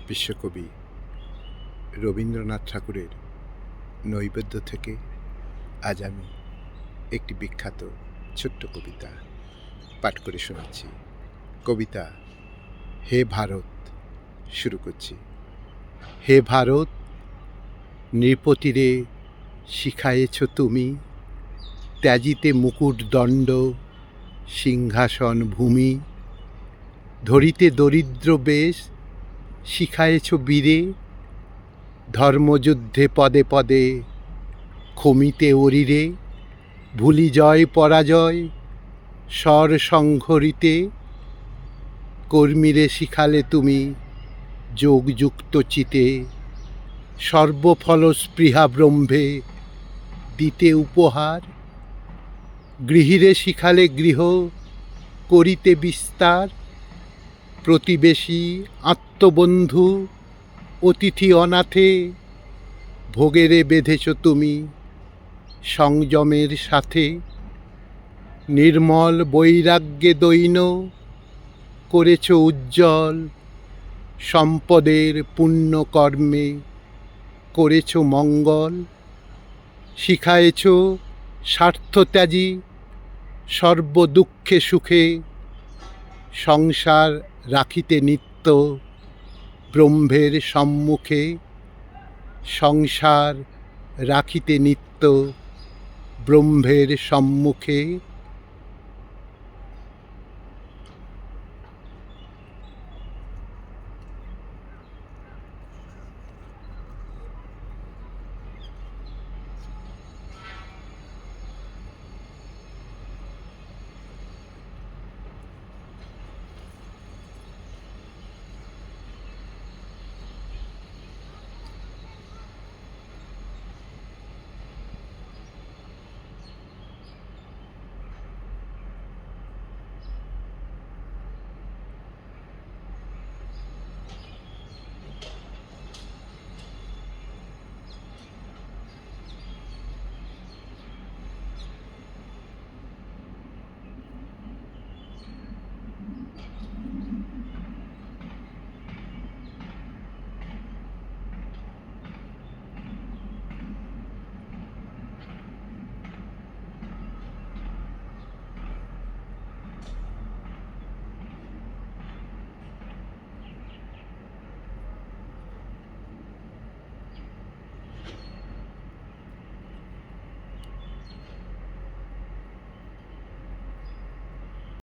বিশ্বকবি রবীন্দ্রনাথ ঠাকুরের নৈবেদ্য থেকে আজ আমি একটি বিখ্যাত ছোট্ট কবিতা পাঠ করে শোনাচ্ছি। কবিতা হে ভারত। শুরু করছি। হে ভারত, নৃপতিরে শিখায়েছ তুমি, ত্যাজিতে মুকুট দণ্ড সিংহাসন ভূমি, ধরিতে দরিদ্র বেশ শিখায়েছ বীরে, ধর্মযুদ্ধে পদে পদে খমিতে অরিরে, ভুলি জয় পরাজয় স্বর সংঘরিতে, কর্মীরে শিখালে তুমি যোগযুক্ত চিতে, সর্বফল স্পৃহা ব্রহ্মে দিতে উপহার, গৃহীরে শিখালে গৃহ করিতে বিস্তার, প্রতিবেশী আত্মবন্ধু অতিথি অনাথে, ভোগেরে বেঁধেছ তুমি সংযমের সাথে, নির্মল বৈরাগ্যে দৈন করেছ উজ্জ্বল, সম্পদের পুণ্যকর্মে করেছ মঙ্গল, শিখায়েছ স্বার্থত্যাগী সর্বদুঃখে সুখে, সংসার রাখিতে নিত্য ব্রহ্মের সম্মুখে, সংসার রাখিতে নিত্য ব্রহ্মের সম্মুখে।